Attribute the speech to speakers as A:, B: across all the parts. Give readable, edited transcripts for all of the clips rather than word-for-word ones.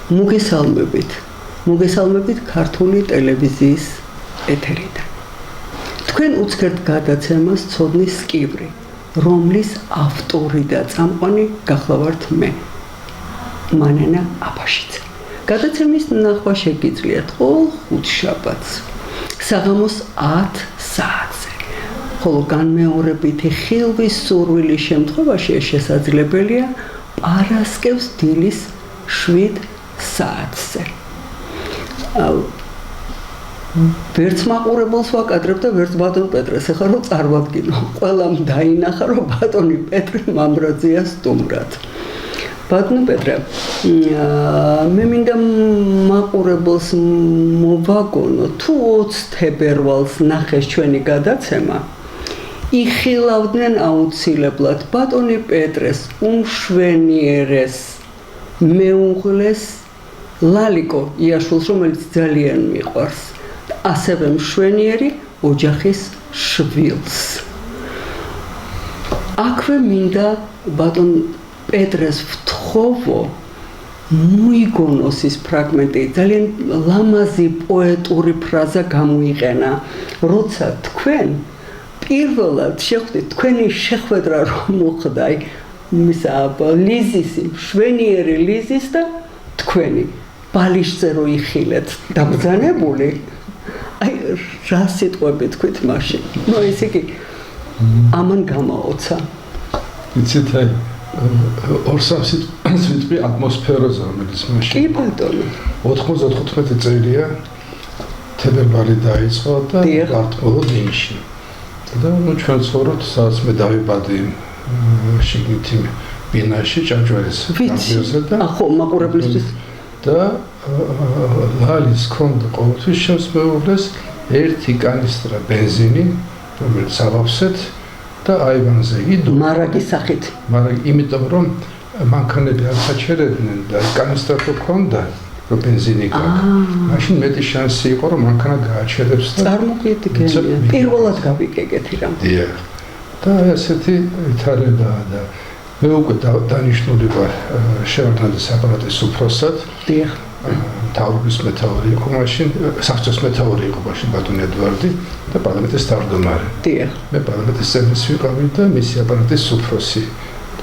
A: მოგესალმებით ქართული ტელევიზიის ეთერიდან. თქვენ უცქერთ გადაცემას ცოდნის კიბრი, რომლის ავტორი და წამყვანი გახლავართ მე, მანენა აბაშიძე. გადაცემის ნახვა შეგიძლიათ ყოველ ხუთშაბათს, საღამოს 10 საათზე. ხოლო განმეორებითი ხილვის სურვილის შემთხვევაში შესაძლებელია პარასკევს დილის 7 საათზე. ვერც მაყურებელს ვაკადრებ და ვერც ბატონ პეტრეს, ახლა რომ წარმოვადგინო, ყველამ დაინახა, რომ ბატონი პეტრე მამრაძეა სტუმრად. ბატონო პეტრე, მე მინდა მაყურებელს მოვაგონო, თუ 20 თებერვალს ნახეს ჩვენი გადაცემა, იხილავდნენ აუცილებლად ბატონი პეტრეს უმშვენიერეს მეუღლეს ლალიკო იაშვილს, რომელიც ძალიან მიყვარს, ასევე მშვენიერი ოჯახის შვილს. აქვე მინდა ბატონ პეტრეს ვთხოვო, მოიგონოს ის ფრაგმენტი, ძალიან ლამაზი პოეტური ფრაზა გამოიყენა, როცა თქვენ პირველად შეხვდით, თქვენი შეხვედრა რომ მოხდა ლიზის, მშვენიერი ლიზის და თქვენი ბალიშზე რო იხილეთ, დაბრძანებული, რა სიტყვები თქვით მაშინ? ესე იგი, ამან გამაოცა.
B: იცით, ორ-სამ სიტყვი ატმოსფეროზე, რომელიც მაშინ.
A: კი ბატონო.
B: 95 წელია თებერვალი დაიწყო და გართმოვა დინში. და ჩვენ ცხოვრობთ, სადაც მე დავიბადე შიგნით ბინაში, ჭანჭველის გამზირზე და
A: ახო მაყურებლისთვის
B: და ლალის ქონდა ყოველთვის ჩემს მეუღლეს ერთი კანისტრა ბენზინი, რომელიც ავავსეთ და აივანზე იდო.
A: მარაგის სახით.
B: მარაგი, იმიტომ რომ მანქანები არ საჩერებდნენ და კანისტრა რო ქონდა, რომ ბენზინი გაქვს. მაშინ მეტი შანსი იყო, რომ მანქანა გააჩერებს და
A: წარმოგიდგენია. პირველად გავიკეკეთი რამ.
B: დიახ. და ესეთი ვითარებაა და მე უკვე დანიშნული ვარ შევარდნაძის აპარატის უფროსად.
A: დიახ.
B: მთავრობის მეთაური იყო მაშინ, საბჭოს მეთაური იყო მაშინ ბატონი ედვარდი და პარლამენტის თავმჯდომარე.
A: დიახ.
B: მე პარლამენტის წევრის ვიყავი და მისი აპარატის უფროსი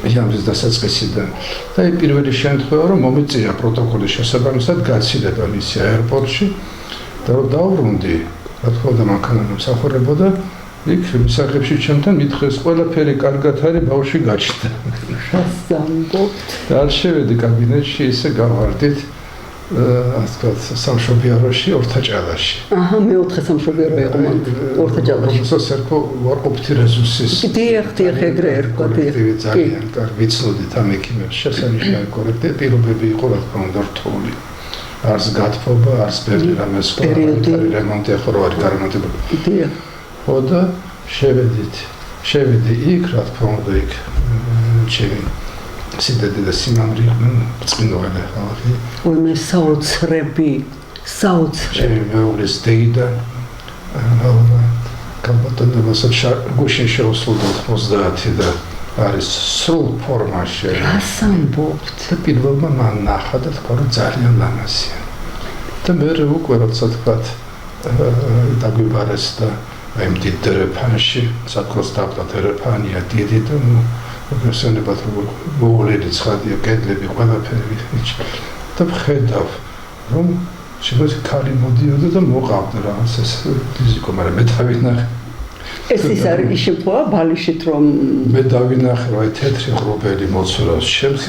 B: იანვრის დასაწყისიდან. და პირველი შემთხვევა რომ მომიწია პროტოკოლის შესაბამისად გაცილება მისი აეროპორტში და რომ დავბრუნდი, რა თქმა უნდა მანქანა მომსახურებოდა, იქ მისაღებში ჩემთან მითხრეს ყველაფერი კარგად არის, ბავშვი გაჩნდა.
A: სასამბობთ.
B: და არ შევედი კაბინეტში, ისე გავარდით სამშობიაროში, ორთაჭალაში.
A: აჰა, მეოთხე სამშობიარო იყო მან ორთაჭალაში.
B: პროფესორ ვარყოფითი რეზუსის.
A: დიახ, ეგრე ერქვა.
B: ძალიან კარგი ვიცნოდით ამ ექიმებს, შესანიშნავი პირობები იყო, რა თქმა უნდა, რთული. არც გათბობა, არც ბევრი რამე სხვა, რემონტი ახლა რო არის გარემონტებული.
A: დიახ.
B: ხო და შევედი იქ, რა თქმა უნდა, იქ ჩემი სიდედი და სიმამრი იყვნენ წყინვალე ხალხი.
A: მე საოცრები.
B: ჩემი მეუღლის დეიდა კაბატონებასაც გუშინ შეუსრულდა 90 და არის სრულ ფორმაში.
A: რას ამბობთ?
B: და პირველმა მან ნახა და თქვა რომ ძალიან ლამაზია. და მე უკვე როცა თქვა დაგვიბარეს და აი დიდ დერეფანში, საკოს დაბდა დერეფანია დიდი და მოგესალმებათ რომ მოულედი ცხადია, კედლები ყველაფერი და ვხედავ რომ შეიძლება ქალი მოდიოდა და მოყავდა რაღაც ეს ფიზიკო, მაგრამ მე დავინახე.
A: ეს ის არის ის შემთხვევა ბალიშით რომ
B: მე დავინახე რომ აი თეთრი ღრუბელი მოცურავს ჩემს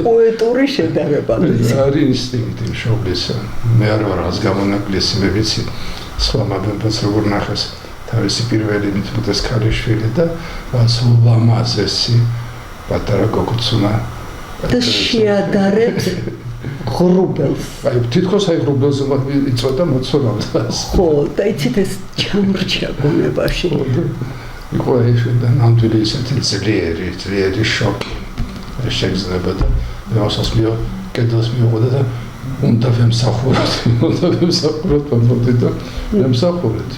A: პოეტური შედარება.
B: არის ინსტინქტი მშობლისა. მე არ ვარ რაღაც გამონაკლისი, მე ვიცი სხვა მამებაც როგორ ნახეს თავისი პირველი მithutes ქალიშვილი და რაც ულამაზესი პატარა გოგოცუნა
A: და შეადარეთ ღრუბელს.
B: აი თითქოს აი ღრუბელზე იწოდა მოცურავდა.
A: ხო, და იცით ეს ჩამრჩა გონებაში.
B: იყო ეს და ნამდვილი ისეთი ძლიერი შოკი. შეგრძნება და რასაც კედელს მიუყვება და უნდა ვემსახუროთ მომდი და ვემსახურეთ.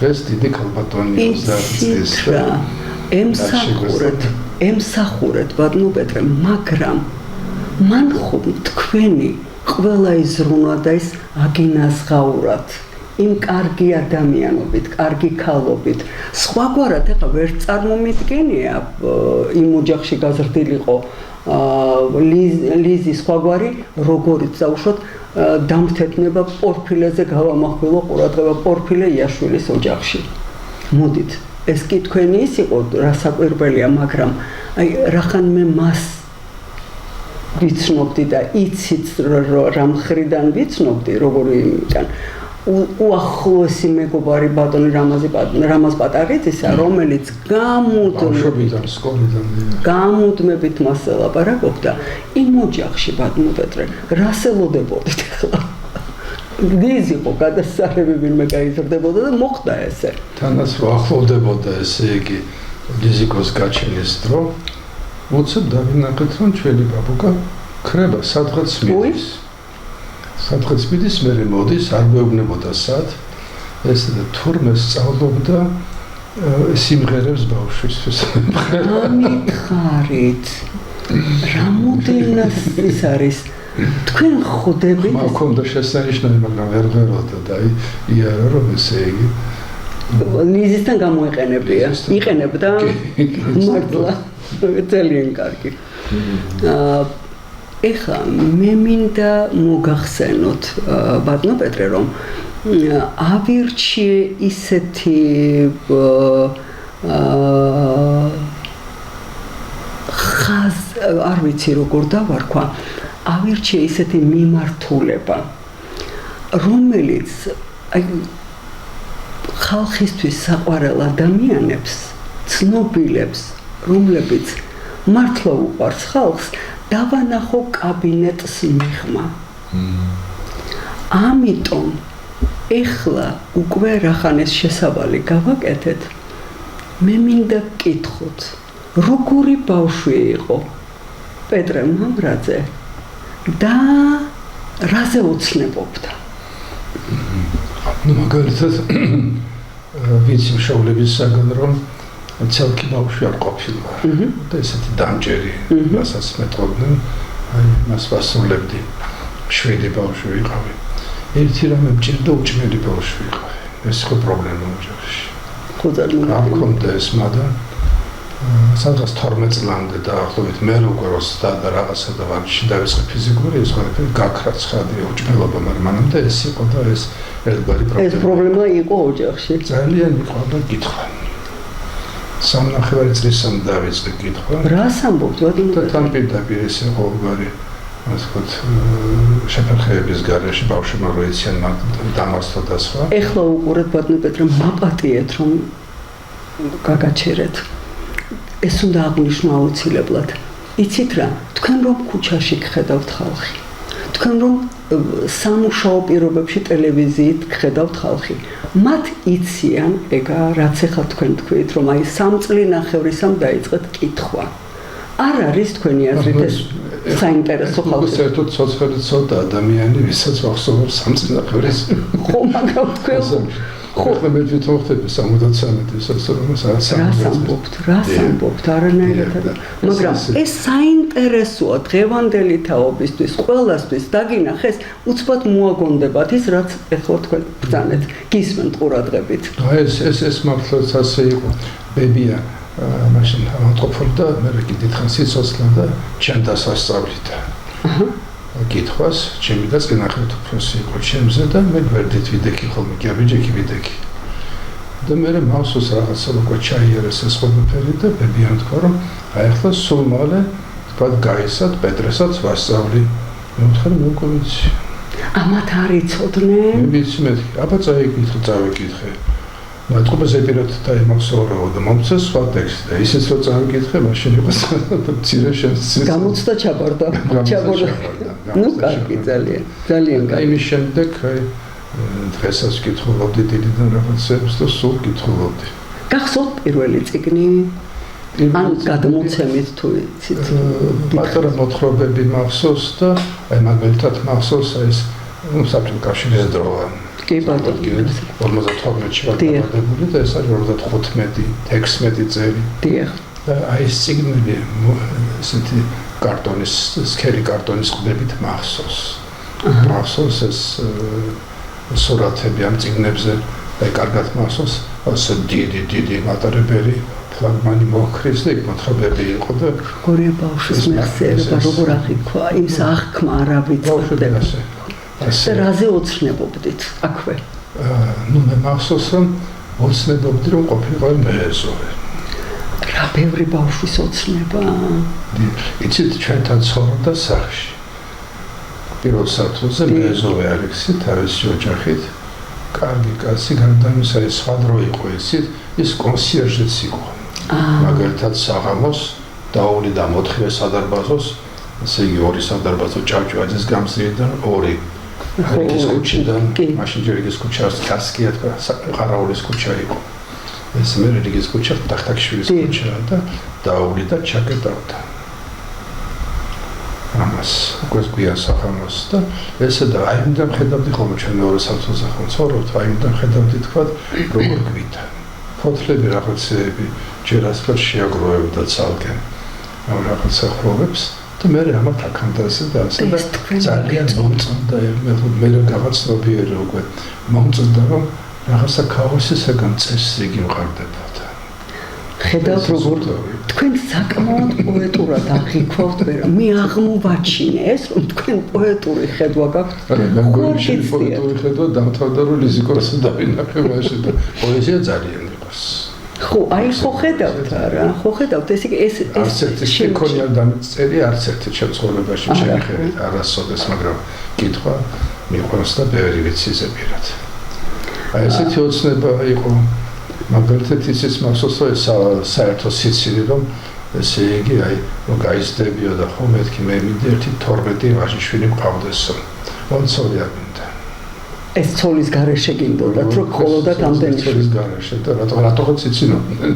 B: ეს დიდი ქალბატონი 30 წლის და
A: ემსახურეთ ბატონო პეტრე, მაგრამ მან ხომ თქვენი ყველა იზრუნვა და ის აგინაზღაურად იმ კარგი ადამიანობით, კარგი ქალობით. სხვაგვარად ეხლა ვერ წარმომიდგენია იმ ოჯახში გაზრდილიყო ლიზი სხვაგვარი, როგორიც დაუშვათ დამთეთნება პორფილეზე გავამახვილო ყურადღება პორფილე იაშვილის ოჯახში. მოდით, ეს კი თქვენი ის იყო, რასაკვირველია, მაგრამ აი რახან მე მას ვიცნობდი და იცით რა მხრიდან ვიცნობდი, როგორი იმიდან უახლოესი მეგობარი ბატონი რამაზ პატარიძისა, რომელიც გამუდმებით მას ელაპარაკობდა იმ ოჯახში ბატონო პეტრე, რას ელოდებოდით ახლა? ლიზი იყო გადასარევი ვინმე გაიზრდებოდა და მოხდა ესე.
B: თანაც რო ახლოვდებოდა ესე იგი ლიზიკოს გაჩენის დრო, უცებ დავინახეთ რომ ჩვენი ბაბუკა ქრება სადღაც მიდის. სადღაც მიდის, მერე მოდის, არ მეუბნებოდა სად. ეს თურმე სწავლობდა სიმღერებს ბავშვისთვის.
A: ამითხარით. რამოდენას ის არის თქვენ ხვდებით?
B: მაქონდა შესანიშნავი, მაგრამ ვერ ღეროდა და იარა რომ ესე იგი
A: ლიზისთან გამოიყენებია. იყენებდა მართლა ძალიან კარგი. ეხლა მე მინდა მოგახსენოთ ბატონო პეტრე რომ ავირჩიე ისეთი არ ვიცი როგორ დავარქვა ავირჩიე ისეთი მიმართულება რომელიც აი ხალხისთვის საყვარელ ადამიანებს ცნობილებს რომლებიც მართლა უყვარს ხალხს დავანახო კაბინეტს მიღმა. ამიტომ ეხლა უკვე რახან ეს შესავალი გავაკეთეთ, მე მინდა გკითხოთ, როგორი ბავშვი იყო პეტრე მამრაძე და რაზე ოცნებობდა?
B: ნუ მაგალითად ვიცი მშობლებისაგან რომ ცალკე ბავშვი არ ყოფილა და ესეთი დამჭერი რასაც მეტყოდნენ აი მას ვასრულებდი 7 ბავშვი ვიყავი ერთი რამე მჭირდა უჭმელი ბავშვი ვიყავი ეს იყო პრობლემა ოჯახში
A: ხო ძალიან
B: არ მქონდა ეს მაგრამ სადღაც 12 წლამდე დაახლოებით მე როგორ 30 და რაღაცა და ვარჯიში დავიწყე ფიზიკური ეს ყველაფერი გაქრა ცხადია უჭმელობა მაგრამ მანამდე ეს იყო და ეს ერთგვარი პრობლემა
A: ეს პრობლემა იყო ოჯახში
B: ძალიან იყო კითხვა სამნახევარი წლისამ დავიწყე კითხვა.
A: რას ამბობთ ბატონო?
B: თან პირდაპირ ეს იყო უგარი ასე ვთქვათ შეფერხების გარეშე ბავშვებმა რო ეციან დამარცხდა და სხვა.
A: ეხლა უყურეთ ბატონო პეტრე მაპატიეთ რომ გაგაჩერეთ. ეს უნდა აღნიშნო აუცილებლად. იცით რა, თქვენ რომ ქუჩაში გხედავთ ხალხი. თქვენ რომ სამუშაო პირობებში ტელევიზიით გხედავთ ხალხი. მათ იციან, ეგა რაც ახლა თქვენ თქვით, რომ აი 3 წლინახევრისამ დაიწყეთ კითხვა. არ არის თქვენი აზრით ეს საინტერესო ხალხი?
B: საერთოდ ცოცხალი ცოტა ადამიანი, ვისაც ვახსოვებ 3 წლინახევრის.
A: ხო, მაგრამ თქვენ
B: ხო, მე თვითონ ხდები 73-ის
A: რას ამბობთ, არანაირად. მაგრამ ეს საინტერესოა დღევანდელი თაობისთვის, ყველასთვის დაგინახეს, უცბად მოაგონდებათ ის, რაც ეხლა თქვენ ბრძანეთ, გისმენთ ყურადღებით.
B: ეს მართლაც ასე იყო. ბებია მაშინ ამოტყופდა, მე კიდითხან სიცოცხლე და ჩემ დასასწავლით. კითხვას, ჩემი და წინახეთ უფროსი იყო ჩემზე და მე გვერდით ვიდექი ხოლმე, კი აბიჯექი ვიდექი. და მე მავსოს რაღაცა უკვე ჩაიერეს ეს ყველაფერი და ბებიამ თქვა რომ აი ახლა სულ მალე თქვა გაისად პეტრესაც ვასწავლი. მე ვთქარი მე უკვე ვიცი.
A: ამათ არ იცოდნენ?
B: მე ვიცი მე, აბა წავიკითხე. მათყობაზე პირად დაიმახსოვრა და მომწეს სხვა ტექსტი და ისიც რო წავიკითხე, მაშინ იყო მცირე შენს
A: გამოცდა ჩაბარდა. ნუ კარგი ძალიან კარგი.
B: იმის შემდეგ დღესაც ვკითხულობდი დიდიდან რაღაცებს და სულ ვკითხულობდი.
A: გახსოვთ პირველი წიგნი? ან გადმოცემით თუ იცით?
B: პატარა მოთხრობები მახსოვს და აი მაგალითად მახსოვს ეს საბჭოთა კავშირის დროა. კი ბატონო 55-ში ვარდაბადებული და ეს არის 55-16 წელი.
A: დიახ.
B: და აი ეს წიგნები ესეთი კარტონის, სქერი კარტონის ყდებით მახსოვს. მახსოვს ეს სურათები ამ წიგნებზე აი კარგად მახსოვს ასე დიდი მატარებელი ფლაგმანი მოხრის და მოთხრობები იყო და
A: გორია ბავშვის მეხსიერება როგორ აღიქვა იმს აღქმა არა ვიცოდება ასე რაზე ოცნებობდით აქვე
B: ნუ მე მახსოვს რომ ოცნებობდი რომ ყოფილიყო მეეზოვე
A: რა ბევრი ბავშვის ოცნება
B: იცით ჩვენთან ცხოვრობდა სახლში პირველ სართულზე მეეზოვე ალექსი თავისი ოჯახით კარგი კაცი გარდამისა ეს სხვა დრო იყო ის კონსიერჟიც იყო მაგალითად საღამოს დაული და მოთხილე სადარბაზოს ესე იგი ორი სადარბაზო ჭავჭავაძის გამზირიდან ორი რიგის ქუჩიდან მაშინ ჯერ რიგის ქუჩას კასკია თქვა ყარაულის ქუჩა იყო ეს მე რიგის ქუჩა ტახტაკშვილის ქუჩა და დაული და ჩაკეტავდა ამას უკვე გვიან საღამოს და ესე და აი უნდა ხედავდი ხოლმე ჩვენ მეორე სართულზე ხომ ცხოვრობთ აი უნდა ხედავდი თქვა როგორ გვიდა ფოთლები რაღაცეები ჯერ ასე შეაგროვებდა ცალკე ამ რაღაცა ხროვებს და მე ამათ აქამდაზე და ასე და ძალიან მომწონდა მე გავაცნობიერე უკვე მომწონდა რომ რაღაცა ქაოსისაგან წესრიგი მყარდებოდა
A: ხედავთ როგორ თქვენ საკმაოდ პოეტურად აღიქვავთ ვერა მე აღმოვაჩინე ეს რომ თქვენ პოეტური ხედვა გაქვთ
B: პოეტური ხედვა დამთავრდა რომ ლიზიკოსი დავინახე მაშინ და პოეზია ძალიან იყოს
A: ხო აი ხო ხედავთ არა ხო ხედავთ ეს
B: არც ერთი შეკონია დამწერი არც ერთი შემცხოვრებაში შემიხერეთ არასოდეს მაგრამ კითხვა მიყვარს და ბევრი ვიცი ზებირად აი ესეთი ოცნება იყო მაგალითად ისიც მახსოვს რომ საერთო სიცილი რომ ესე იგი აი რომ გაიზრდებიო და ხომ მეთქი მე მიდერთი 12 ვაჟიშვილი მყავდესო ოცოლი ამინდა
A: ეს ცოლის გარეშე გინდოდათ რომ ხოლოდათ ამდენი
B: ცოლის გარეშე და რატო ციცინობდნენ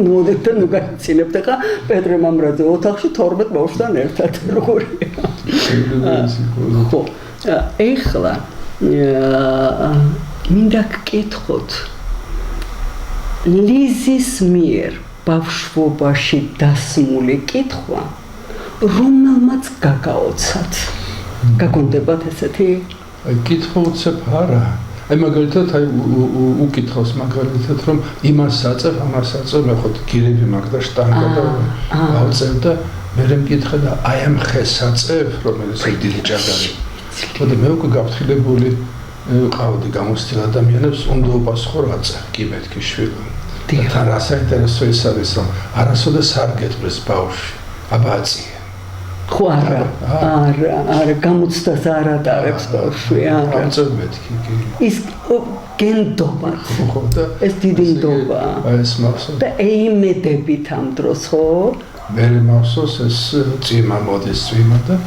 A: მოდეთ და ნუ გაიცინებთ ხა პეტრე მამრაძე ოთახში 12 ბავშვთან ერთად როგორია ხო ეხლა მინდა გკითხოთ ლიზის მიერ ბავშვობაში დასმული კითხვა რომელმაც გაგაოცათ გაგონდებათ ესეთი
B: აი კითხვა უცებ არა აი მაგალითად აი უკითხავს მაგალითად რომ იმას აწევ ამას აწევ მე ხო გირები მაგ და შტანგა და ავწევ და მე მეკითხა და აი ამ ხეს აწევ რომელიც დიდი ჭადარი ხოდა მე უკვე გაფრთხილებული ყავდი გამოსცილ ადამიანებს უნდაობას ხო რაწევ კი მეთქი შვილი და რა საინტერესო ის არის რომ არასოდეს არ გეტყვის ბავშვი აბა აწია
A: ხო არა გამოცდას არ ატარებს ბავშვი არა
B: ამწევმეთქი
A: ის გენდობა
B: ხო და
A: ეს დიდი ნდობა
B: აი ეს მახსოვს
A: და ეიმედებით ამ დროს ხო
B: მე მახსოვს ეს წიმა მოდის წიმა და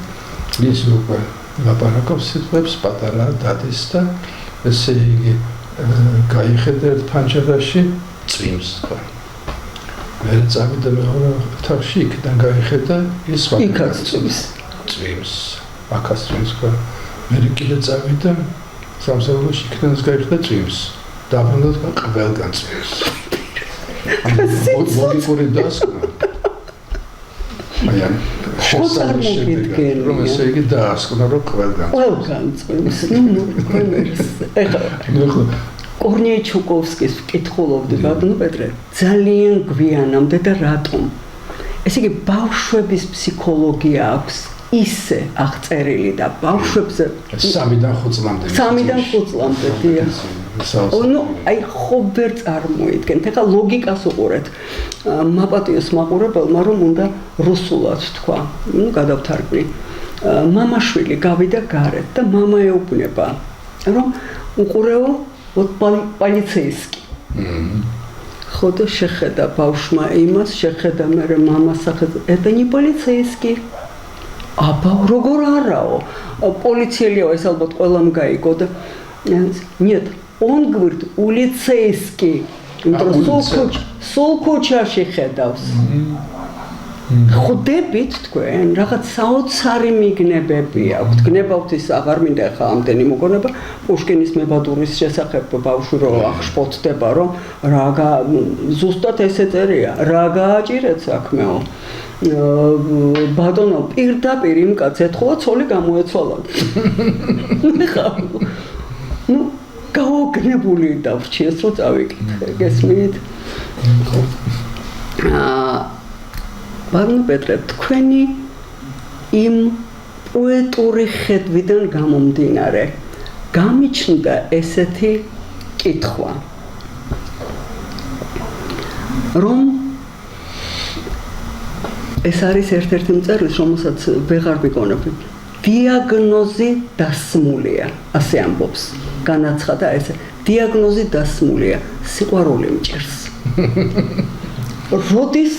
B: ის უკვე ლაპარაკობს სიტყვებს პატარა დადის და ესე იგი გაიხედა ფანჯარაში წვიმს თქვა მე წავიდა მეორე ოთახში იქიდან გაიხედა ის
A: იქაც
B: წვიმს აქაც წვიმს თქვა მე კიდე წავიდა სამსაუბრში იქიდან გაიხედა წვიმს დაბრუნდა თქვა ყველგან წვიმს ლოგიკური დასკვნა აი ამ
A: შემდგენ
B: რომ ესე იგი დაასკვნა რომ
A: ყველგან წვიმს ეხლა კორნიე ჩუკოვსკის ვკითხულობდი ბატონო პეტრე ძალიან გვიანამდე და რატომ ესე იგი ბავშვების ფსიქოლოგია აქვს ისე აღწერილი და ბავშვებზე
B: 3-დან 5 წლამდე
A: დიახ ნუ აი ხო ვერ წარმოიდგენთ ეხლა ლოგიკას უყურეთ მაპატიოს მაყურებელმა რომ უნდა რუსულად თქვა ნუ გადავთარგმნი მამაშვილი გავიდა გარეთ და მამა ეუბნება რომ უყურეო вот полицейский. ხო და შეხედა ბავშვმა იმას, შეხედა მე მამას სახეს, это не полицейский. აბა როგორ არაო? პოლიციელია ეს ალბათ ყველამ გაიგო და нет, он говорит, улицейский. სულ ქუჩაში ხედავს. ხუდებით თქვენ რაღაც საოცარი მიგნებები აქვთ. გნებავთ ის აღარ მინდა ხა ამდენი მოგონება პუშკინის მებადურის შესახებ ბავშვი რო აღშფოთდება რომ ზუსტად ესე წერია რა გააჭირეთ საქმეო ბატონო პირდაპირ იმ კაცს ეთხოვა ცოლი გამოეცვალა. ნუ გაოგნებული დავრჩიეს რომ წავიკითხე გესმით? ბატონო პეტრე თქვენი იმ პოეტური ხედვიდან გამომდინარე გამიჩნდა ესეთი კითხვა რომ ეს არის ერთ-ერთი მწერლის რომელსაც ვეღარ ვიგონები დიაგნოზი დასმულია ასე ამბობს განაცხადა ესე დიაგნოზი დასმულია სიყვარული მჭირს როდის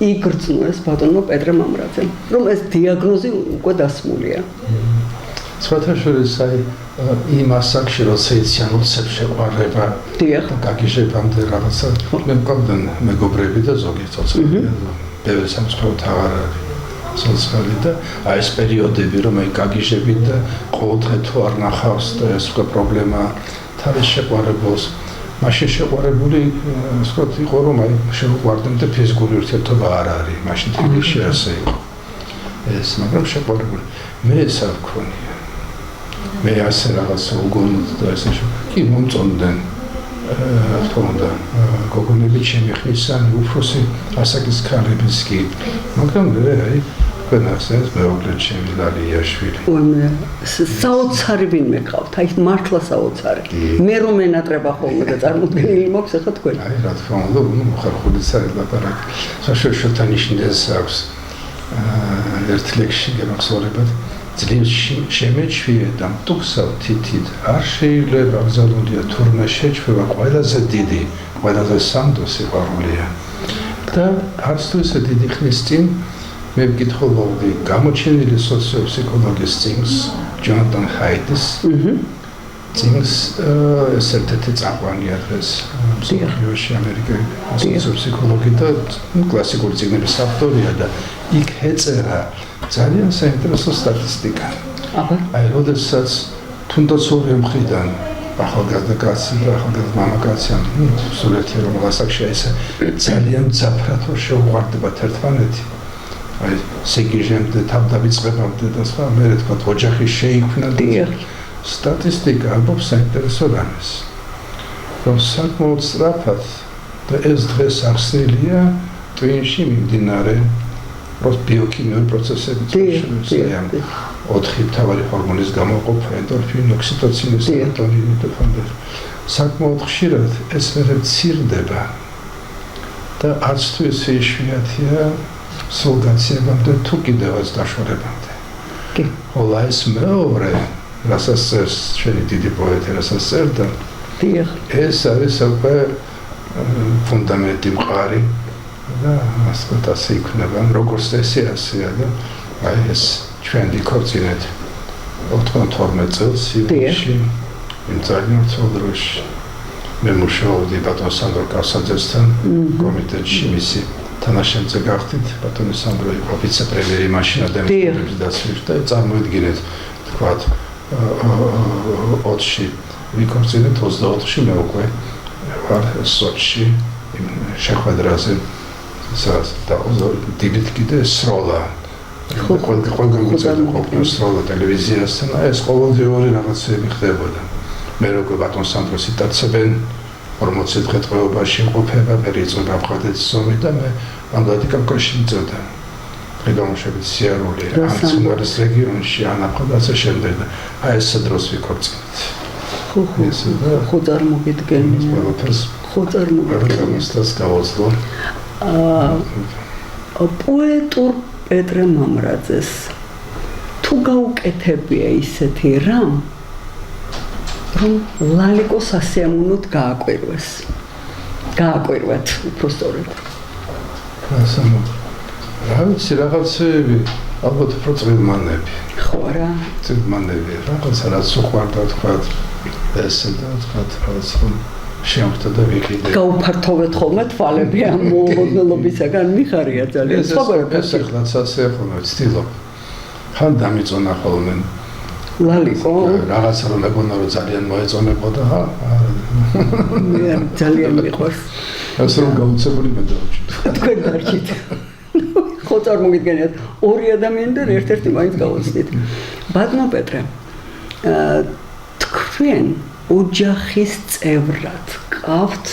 A: იგრძნოს ბატონო პეტრე მამრაძემ რომ ეს დიაგნოზი უკვე დასმულია
B: სხვათაშორის აი იმ ასაკში როცა იციანულსებს შეყვარება და გაგიჟებამდე რაღაცა მე მყავდნენ მეგობრები და ზოგი ცოცხალი ბევრი სამწუხაროდ აღარ არის ცოცხალი და აი ეს პერიოდები რომ აი გაგიჟებით და ყოველდღე თუ არ ნახავს და ეს უკვე პრობლემა თავის შეყვარებულს მაშინ შეყვარებული ვთქვათ იყო რომ აი შეყვარდნენ და ფიზიკური ურთიერთობა არ არის მაშინ თბილისში ასე იყო ეს მაგრამ შეყვარებული მე ეს არ მქონია მე ასე რაღაცა უგონოდ და ესე კი მომწონდნენ რა თქმა უნდა გოგონები ჩემი ხისანი უფროსი ასაკის ქალებიც კი მაგრამ მე აი ყველასეს მეუღლე ჩემი ლალияშვილი
A: მე საოცარი ვინმე ყავთ აი მართლა საოცარი მე რომ ენატრება ხოლმე და წარმოდგენილი მაქვს ახლა თქვენ
B: აი რა თქმა უნდა ხალხურიც არის ლაპარაკი საშოშოთანიშნდეს აქვს ერთ ლექსში გამახსოვრებად ძლივს შემეჩვიე და მტუქსავ თითით არ შეიძლება გზალულია თურმე შეჩვევა ყველაზე დიდი ყველაზე სანდო სიყვარულია და არც თუ ისე დიდი ხნის წინ მე ვკითხულობდი გამოჩენილი სოციოფსიქოლოგის წიგნს ჯონატან ჰაიდის წიგნს ეს ერთ-ერთი წამყვანია დღეს მსოფლიოში ამერიკელი სოციოფსიქოლოგი და კლასიკური წიგნების ავტორია და იქ ეწერა ძალიან საინტერესო სტატისტიკა. აი, როდესაც თუნდაც ორი მხრიდან ახალგაზრდა კაცი და ახალგაზრდა მამაკაცი ან სულეთი რომ ასაკში ესე ძალიან ძაფრად შეუყვარდებათ ერთმანეთი. აი, სიგიჟემდე თავდავიწყებამდე და სხვა მე თქვა ოჯახი შეიქმნა და სტატისტიკა ამბობს საინტერესო რამეს. რომ საკმაოდ სწრაფად და ეს დღეს ახსნილია ტვინში მიმდინარე ბიოქიმიური პროცესები წამოშლიან 4 მთავარი ჰორმონის გამოყოფა ენდორფინი, ოქსიტოცინის, სეროტონინი და ფონდერ. საკმაოდ ხშირად ეს მერე მცირდება და არც თუ ისე იშვიათია სულ გაცემამდე თუ კიდევაც დაშორებამდე. ხოლო ეს მეორე რასაც წერს შენი დიდი პოეტი რასაც წერდა ეს არის უკვე ფუნდამენტი მყარი და ასე იქნება როგორც ესეა და აი ეს ჩვენ დიქორწინეთ 92 წელს ივნისში იმ ძალიან რთულ დროში მე მუშაობდი ბატონ სანდრო კავსაძესთან კომიტეტში მისი თანაშემწე გახდით ბატონი სანდრო იყო ვიცე-პრემიერი მაშინ ადამიანების დაცვის და წარმოიდგინეთ თქვათ 20-ში ვიქორწინეთ 24-ში მე უკვე ვარ სოჩში შეხვედრაზე და დილით კიდე სროლა ყველგან გვიწევდა ყოფნა სროლა ტელევიზიასთან ეს ყოველდღიური რაღაცები ხდებოდა მე როგორ ბატონ სანდროს იტაცებენ 40 დღე ტყვეობაში ყოფება მე იწვება აფხაზეთის ზომი და მე ამდენი კავკასიაში მიწევდა დღე გამოშვებით სიარული ან ცუნარის რეგიონში ან აფხაზეთზე შემდეგ აი ეს დროს ვიქორწინეთ ხო
A: წარმოგიდგენია ხო წარმოგიდგენია
B: გავაცდო
A: პოეტურ პეტრე მამრაძეს თუ გაუკეთებია ისეთი რამ რომ ლალიკოს ასეამუნოთ გააკვირვათ უფრო სწორედ
B: ასამო რა ვიცი რაღაცები ალბათ უფრო წვიმანები
A: ხო რა
B: წვიმანები რაღაცა რაც უყვარდა თქვა ესე და თქვა რაღაც შეამხთა და ვიყიდე.
A: გაუფართოვეთ ხოლმე თვალები ამ მოულოდნელობისაგან მიხარია ძალიან.
B: ეს ახლაც ასე ხოლმე ვცდილობ. ხან დამიწონა ხოლმე.
A: ლალიკო.
B: რაღაცა რომ მეგონა რომ ძალიან მოეწონებოდა,
A: მე ძალიან მიყვარს.
B: ასე რომ გაუცებული მე დავჭით.
A: თქვენ დარჩით. ხო ხო წარმოგიდგენიათ, ორი ადამიანი და ერთ-ერთი მაინც გავაცდით. ბატონო პეტრე, თქვენ ოჯახის წევრად ყავთ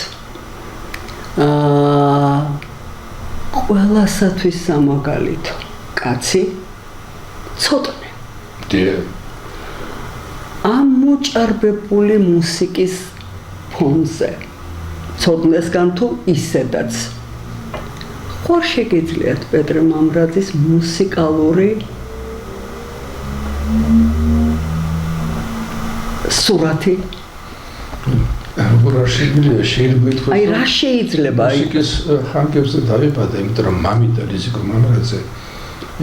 A: ყველასათვის სამაგალითო კაცი ცოტნე.
B: დიახ.
A: ამ მოჭარბებული მუსიკის ფონზე ცოტნესგან თუ ისედაც ხარ შეგიძლიათ პეტრე მამრაძის მუსიკალური სურათი?
B: შეიძლება
A: აი რა შეიძლება
B: მუსიკის ხანგებზე დავიბადე, იმიტომ რომ მამიდა ლიზიკო მამრაძე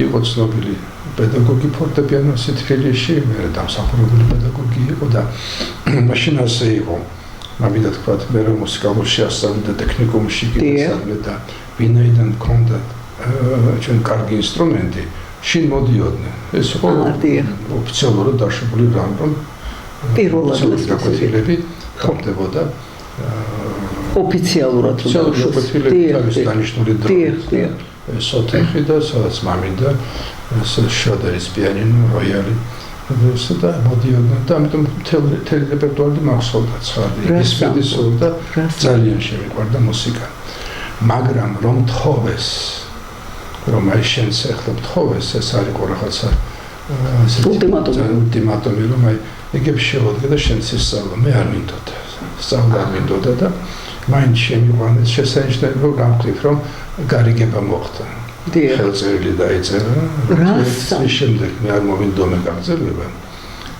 B: იყო ცნობილი პედაგოგი ფორტეპიანოსი თბილისში, მე დამსახურებული პედაგოგი იყო და მაშინ ასე იყო. მამიდა თქვა, მე რომ მუსიკალურ შეასწავლიდა ტექნიკუმში კიდე და ვინაიდან მქონდა ჩვენ კარგი ინსტრუმენტი, შინ მოდიოდნენ. ეს იყო ოფიციალურად დაშვებული რამ, რომ
A: პირველად
B: გაკვეთილები ხდებოდა
A: ოფიციალურად
B: გაკვეთილები არის დანიშნული დროით. სოთეხი და სადაც მამინდა შოდერის პიანინო, როიალი და მოდიოდნენ და ამიტომ მთელი რეპერტუარი მაქვს ცხადი. ისმედის და ძალიან შემიყვარდა მუსიკა. მაგრამ რომ თხოვეს, რომ აი შენს ახლა თხოვეს, ეს არის რაღაცა ულტიმატუმი, რომ აი ეგებს შევადგე და შენც ისწავლა, მე არ მინდოდა. სწავლა არ მინდოდა და მაინც შემიყვანეს შესანიშნავი გამქვით, რომ გარიგება მოხდა. ხელწერილი დაიწერა. ის შემდეგ მე არ მოვინდომე გაგრძელება.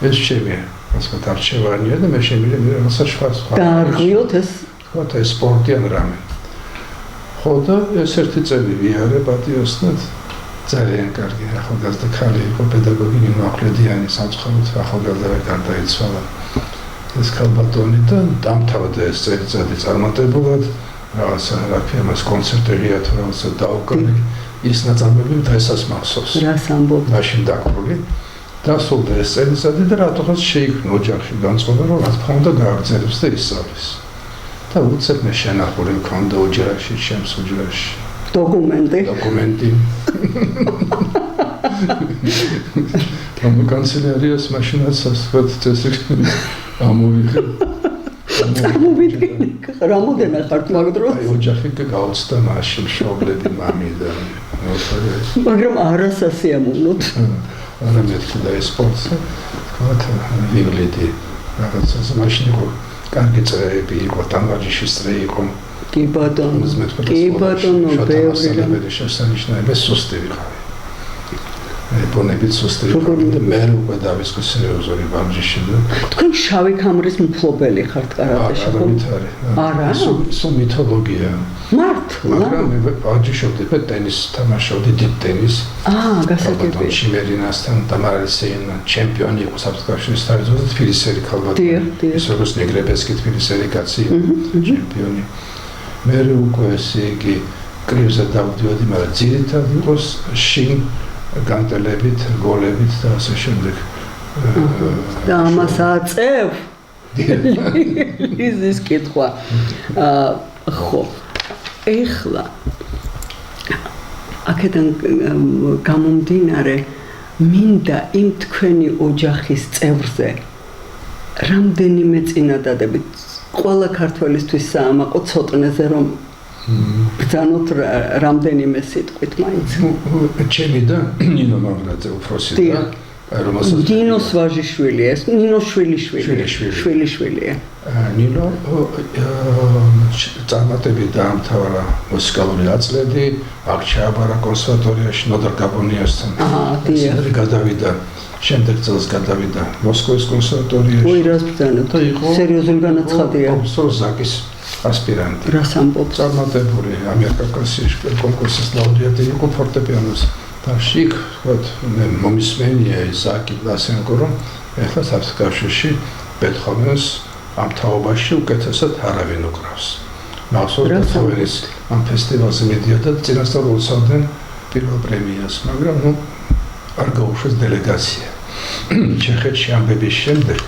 B: ეს ჩემი ასე არჩევანია და მე შემიძლია რაღაცა სხვა
A: დაარღვიოთ ეს
B: თქვა ეს სპორტი ან რამე. ხო და ეს ერთი წელი ვიარე პატიოსნად ძალიან კარგი ახალგაზრდა ქალი იყო პედაგოგი ნინო ახვლედიანი სამწუხაროდ ახალგაზრდა გარდაიცვალა. ეს ქალბატონი და დამთავრდა ეს წელიწადი წარმატებულად რაღაცა რა ქვია მას კონცერტებია თუ რაღაცა დაუკრავი ის ნაწარმოები დღესაც მახსოვს.
A: რას ამბობ?
B: მაშინ დაკვრული დასრულდა ეს წელიწადი და რატოღაც შეიქმნა ოჯახში განწყობა რომ რა თქმა უნდა გააგრძელებს და ისწავლის. და უცებ მე შენახული მქონდა ოჯახში, ჩემს ოჯახში. დოკუმენტი. ამ კანცელერიას მაშინაც ასვათ წესრიგში ამოვიღე.
A: წარმოვიდგინე, რამოდენა ხართ მაგ დროს?
B: აი ოჯახი გაუცდა მაშინ შობლები მამი და
A: მაგრამ არასასიამოვნოთ.
B: არა მეთქი და ეს სპორტზე თქვა ვივლედი რაღაცას მაშინ იყო კარგი წრეები იყო, დამაჯიშის წრე იყო.
A: კი ბატონო, ბევრი
B: შესანიშნავი სუსტი ვიყავი. ეპონებით სუსტი ვიყავი და მე უკვე დავისხე სერიოზული ბავშვი და
A: თქვენ შავი ქამრის მფლობელი ხართ კარატეში, ხო?
B: არა, სულ მითოლოგია.
A: მართლა?
B: მაგრამ მე ბავშვი და ტენის თამაშობდი, დიდ ტენის.
A: გასაგებია.
B: შიმერინასთან დამარალისეინა ჩემპიონი იყო საფრანგეთის სტადიონზე თბილისელი ქალბატონი. ის როგორც ნეგრებესკი თბილისელი კაცი ჩემპიონი. მე უკვე ესე იგი კრივზე დავდიოდი, მაგრამ ძირითადად იყოს შინ განტელებით, გოლებით და ასე შემდეგ.
A: და ამას აწევ? ის კითხვა. ხო. ეხლა აქედან გამომდინარე მინდა იმ თქვენი ოჯახის წევრზე რამდენიმე წინადადებით ყველა ქართველისთვის საამაყო ცოტნეზე რომ ბრძანოთ რამდენიმე სიტყვით მაინც.
B: ჩემი და ნინო მამრაძე უფროსი და რომელსაც
A: ნინოს ვაჟიშვილი ეს, ნინოს შვილიშვილია.
B: ნინო წარმატებით დაამთავრა მუსიკალური აწლედი, აქ ჩააბარა კონსერვატორიაში ნოდარ გაბონიასთან. გადავიდა შემდეგ წელს გადავიდა მოსკოვის კონსერვატორიაში.
A: ой, რას ბრძანოთ? სერიოზული განაცხადია.
B: პროფესორ ზაკის ასპირანტი.
A: რას ამბობ?
B: წარმატებული ამიერკავკასიის კონკურსის ლაურეატი იყო ფორტეპიანოს. და შიქ, ვთქვათ, მომისმენია ზაკი ლასენკო, რომ ეხლა საფრანგეთში ბეთჰოვენს ამ თაობაში უკეთესად არავინ უკრავს. მახსოვს ბეთჰოვენის ამ ფესტივალზე მიდიოდა და წინასწარ ულოცავდნენ პირველ პრემიას, მაგრამ არ გაუშვეს დელეგაცია. ჩეხეთში ამბების შემდეგ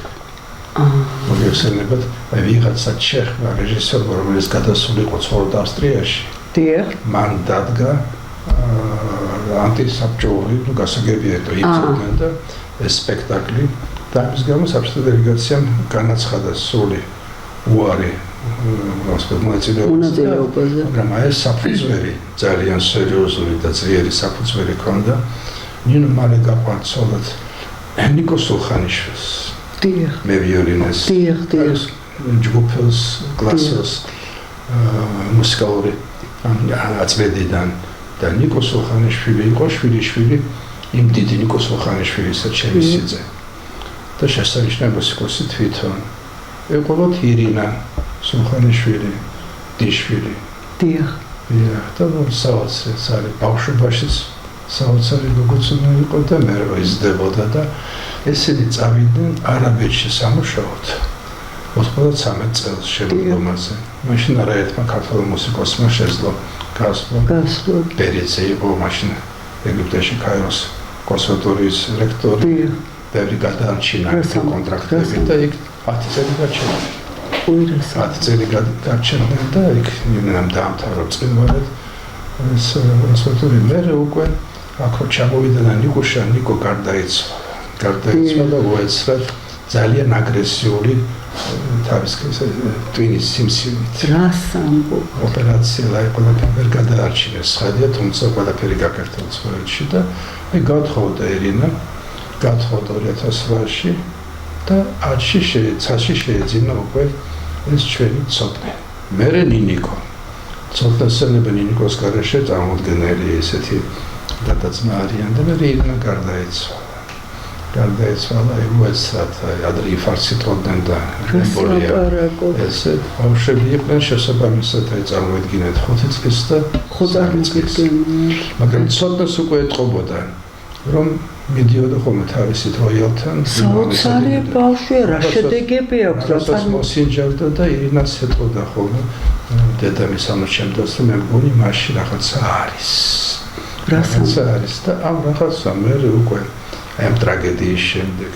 B: მოგეხსენებათ, ვიღაცა ჩეხმა რეჟისორმა, რომელიც გადასული იყო ცხოვრობდა ავსტრიაში.
A: დიახ.
B: მან დადგა ანტისაბჭოური გასაგებია თუ იწვევდნენ და ეს სპექტაკლი და ამის გამო საბჭოთა დელეგაციამ განაცხადა სრული უარი მონაწილეობაზე, მაგრამ ეს საფუძველი ძალიან სერიოზული და ძლიერი საფუძველი ჰქონდა. ნინო მალე გაყვანცოლად ნიკო სულხანიშვილს. მე ვიოლინოს ჯგუფის კლასის მუსიკალური აწმედიდან და ნიკო სულხანიშვილი იყო შვილიშვილი იმ დიდი ნიკო სულხანიშვილისა ჩემი სიძე და შესანიშნავი მუსიკოსი თვითონ ეყოლოთ ირინა სულხანიშვილი დიშვილი და საოცარი ბავშვობაშიც საოცარი როგორც იყო და მე რო იზრდებოდა და ესენი წავიდნენ არაბეთში სამუშაოდ 93 წელს შემდგომაზე. მაშინ არაერთმა ქართველ მუსიკოსმა შეძლო გასვლა. ბერიძე იყო მაშინ ეგვიპტეში ქაიროს კონსერვატორიის რექტორი. ბევრი გადაარჩინა კონტრაქტები და იქ 10 წელი გაჩერდა. 10 წელი გაჩერდა და იქ ნინამ დაამთავრა წინვარად ეს კონსერვატორი. მე უკვე აქ ჩამოვიდა და ნიკო გარდაიცვალა და უეცრად ძალიან აგრესიული თავის ტვინის სიმსივნით. რას ამბობ? ოპერაცია ყველაფერი ვერ გადაარჩინეს, ხადია, თუმცა ყველაფერი გაკეთდა ცხოვრებაში და აი გათხოვდა ერინა, გათხოვდა 2008-ში და 10-ში შეეძინა უკვე ეს ჩვენი ცოტნე. მერე ნინიკო. ცოტნესენება ნინიკოს გარეშე წარმოუდგენელი ესეთი დადაცმა არიან და მერე ერინა გარდაიცვალა უეცრად ადრე ინფარქტით ჰქონდნენ და ემბოლია ესე ბავშვები იყვნენ შესაბამისად წარმოედგინეთ 5 წლის და 5 წლის მაგრამ ცოტნეს უკვე ეტყობოდა რომ მიდიოდა ხოლმე თავისით როიალთან
A: საოცარი ბავშვია რა შედეგები აქვს
B: რასაც მოსინჯავდა და ირინაც ეტყოდა ხოლმე დედამის ამოჩემდას რომ მე მგონი მაშინ რაღაცა არის და ამ რაღაცა მე უკვე ამ ტრაგედიის შემდეგ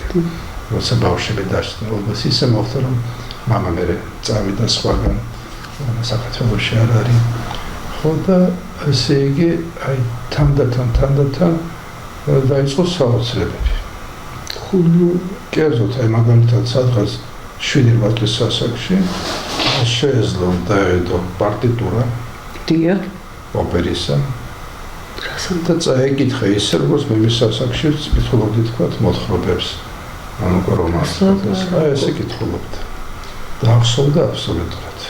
B: როცა ბავშვები დაჩნდნენ ალბათ ისე მოხდა რომ მამა მე წავიდა სხვაგან საქართველოში არ არის ხო და ესე იგი აი თანდათან დაიწყო საოცრებები ხო კერძოდ აი მაგალითად სადღაც 7-8 წლის ასაკში შეეძლო დაედო პარტიტურა ოპერისა და წაეკითხა ისე როგორც მე მის ასაკში კითხულობდი თქვათ მოთხრობებს ანუ რომანს აი ესე კითხულობდა და ახსოვდა აბსოლუტურად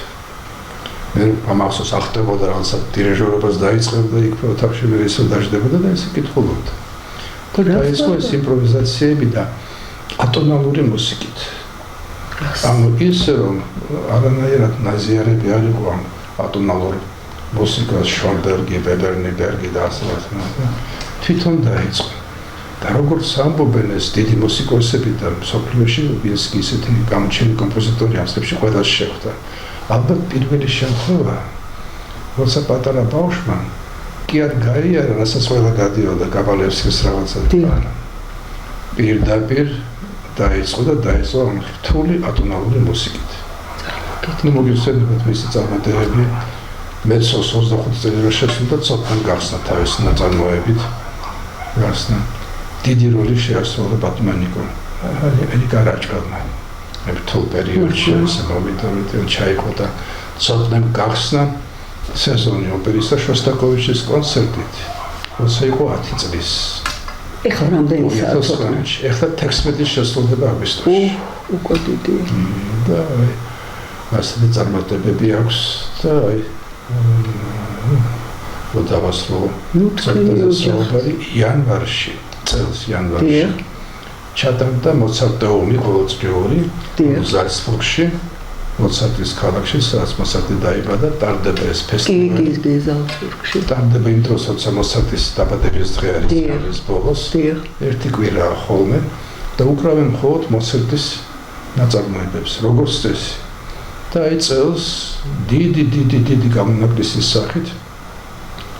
B: მე ამახსოვს ახტებოდა რაღაცა დირიჟორობას დაიწყებდა იქ ოთახში მე ისე დაждდებოდა და ესე კითხულობდა და დაიწყო ეს იმპროვიზაციები და ატონალური მუსიკით ანუ ისე რომ არანაირად ნაზიარები არ იყო ამ ატონალურ მუსიკას შონბერგი, ბებერნიბერგი და ასე თვითონ დაიწყო. და როგორც ამბობენ ეს დიდი მუსიკოსები და მსოფლიოში ვინც ისეთი გამოჩენილი კომპოზიტორი ამ წლებში ყველას შეხვდა. ალბათ პირველი შემთხვევა, როცა პატარა ბავშვმა კი არ გაიარა, რასაც ყველა გადიოდა კაბალევსკის რაღაცა პარა. პირდაპირ დაიწყო ამ რთული ატონალური მუსიკით. ნუ მოგიხსენებათ მისი წარმატებები მეცოს 25 წელი რა შეცვლა ცოტნე გახსნა თავის ნაწარმოებით გახსნა დიდი როლი შეასრულა ბატმანიკო ელი გარაჭკალმა მე რთულ პერიოდში სამომიტოვით ჩაიყო და ცოტნე გახსნა სეზონი ოპერისა შოსტაკოვიჩის კონცერტით როცა იყო 10 წლის
A: ეხლა რამდენი საათია
B: ეხლა 16 შესრულდება აგვისტოში
A: უკვე დიდი
B: და მასზე წარმატებები აქვს და აი დავასრულო საერთოდ იანვარში წელს იანვარში ჩატარდა მოცარტეუმი ყოველწლიური ზალცბურგში მოცარტის ქალაქში სადაც მოცარტი დაიბადა ტარდება ეს ფესტივალი
A: კი ზალცბურგში
B: ტარდება იმ დროს როცა მოცარტის დაბადების დღე არის ბოლოს ერთი კვირაა ხოლმე და უკრავენ მხოლოდ მოცარტის ნაწარმოებებს როგორც წესი და აი წელს დიდი გამონაკლისის სახით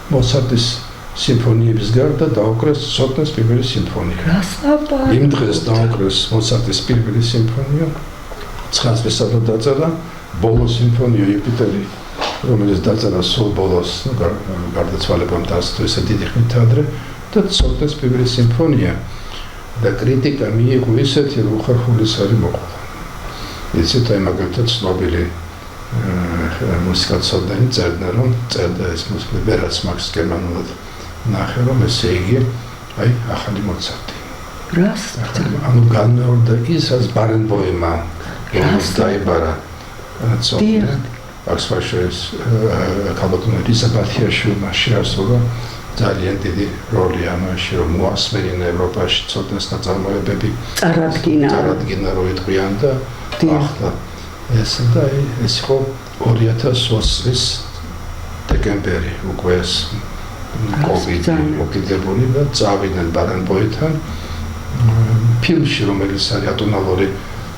B: მოცარტის სიმფონიების გარდა დაუკრეს ცოტნეს პირველი სიმფონია. იმ დღეს დაუკრეს მოცარტის პირველი სიმფონია. 9 წლისაბრად დაწერა ბოლო სიმფონია იუპიტერი, რომელიც დაწერა სულ ბოლოს გარდაცვალებამ და ასე ესე დიდი ხნით ადრე და ცოტნეს პირველი სიმფონია და კრიტიკა მიიღო ისეთი, რომ უხერხულისარი მოყვა. იცით, აი მაგალითად ცნობილი მუსიკაცოდანი წერდა, რომ წერდა ეს მუსიკები, რაც მაქვს გერმანულად ნახე, რომ ესე იგი, აი, ახალი მოცარტი.
A: რას?
B: ანუ განმეორდა ის, რაც ბარენბოიმმა დაიბარა ცოტნე. აქსვაშეს ქალბატონ ელიზაბათიაშვილმა შეასრულა ძალიან დიდი როლი ამაში, რომ მოასმერინა ევროპაში ცოტნეს ნაწარმოებები წარადგინა რო იტყვიან და ახლა ეს იყო 2020 წლის დეკემბერი, უკვე ეს კოვიდი მოკიდებული და წავიდნენ ბარენბოიმთან ფილმში, რომელიც არის ატონალური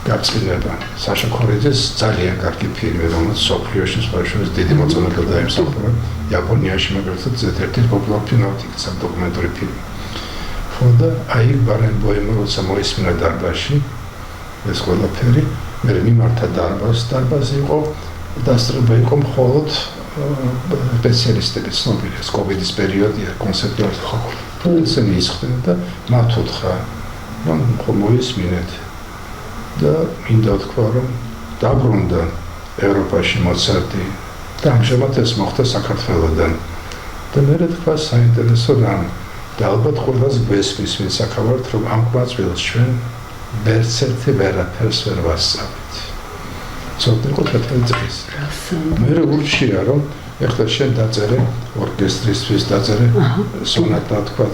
B: გაწინება. საშა ქორიძეს ძალიან კარგი ფილმი, რომელიც სოფლიოში სპეციალურად დიდი მოწონება დაიმსახურა. იაპონიაში მაგალითად ერთ-ერთი პოპულარული ფილმი იქცა დოკუმენტური ფილმი. ხოდა აი ბარენბოიმი როცა მოისმინა დარბაზში ეს ყველაფერი, მე მიმართა დარბაზი იყო დასწრება იყო მხოლოდ სპეციალისტების ცნობილი ეს კოვიდის პერიოდია კონცერტები ხო. ესენი ისხდნენ და მათ უთხრა რომ მოისმინეთ და მინდა თქვა რომ დაბრუნდა ევროპაში მოცარტი და ამჟამად ეს მოხდა საქართველოდან და მე თქვა საინტერესო რამ და ალბათ ყველას გვესმის ვინც აქავართ რომ ამ კვაწვილს ჩვენ ვერცერთი ვერაფერს ვერ ვასწავლით ცოტა ყოთელი წრის მე ურჩია რომ ეხლა შენ დაწერე ორკესტრისთვის დაწერე სონატა თქვა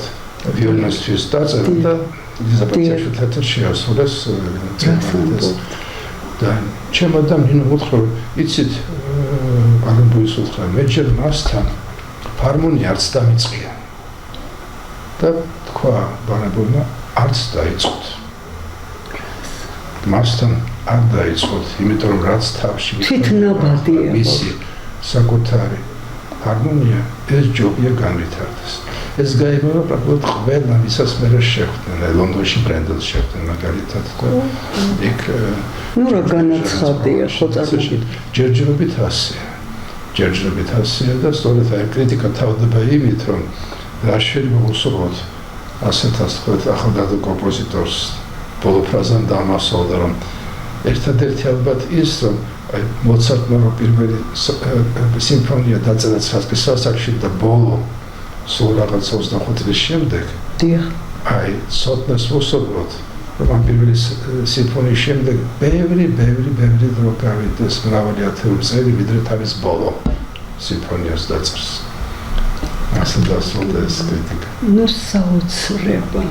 B: ვიოლინოსთვის დაწერე და ელიზაბათიაშვილ თეატრში ასრულეს ცოტა და ჩემ ადამიანს უთხრა იცით ბარენბოიმს უთხრა მე ჯერ მასთან ჰარმონია არც დამიწყია და თქვა ბარენბოიმმა არც დაიწყოთ მასთან არ დაიწყოთ იმიტომ რომ რაც თავში
A: თვითნაბადია
B: მისი საკუთარი ჰარმონია ეს ჯობია განვითარდეს ეს გაიმეორა პრაქტიკულად ყველა ვისაც მე შეხვდნენ ლონდონში ბრენდელს შეხვდნენ მაგალითად და იქ
A: ნუ რა განაცხადია ხო წარმოიდგინე
B: ჯერჯერობით ასეა და სწორედ აი კრიტიკა თავდება იმით რომ რა შეიძლება უსურვოთ ასეთ ახალგაზრდა კომპოზიტორს ბოლო ფრაზამ დამასწავლა რომ ერთადერთი ალბათ ის რომ აი მოცარტმა რო პირველი სიმფონია დაწერა 9 წლის ასაკში და ბოლო სულ რაღაც 25 წლის შემდეგ აი ცოტნეს უსურვოთ რომ ამ პირველი სიმფონიის შემდეგ ბევრი დრო გავიდეს მრავალი ათეული წელი ვიდრე თავის ბოლო სიმფონიას დაწერს ასე დასრულდა ეს კრიტიკა
A: ნუ საოცრება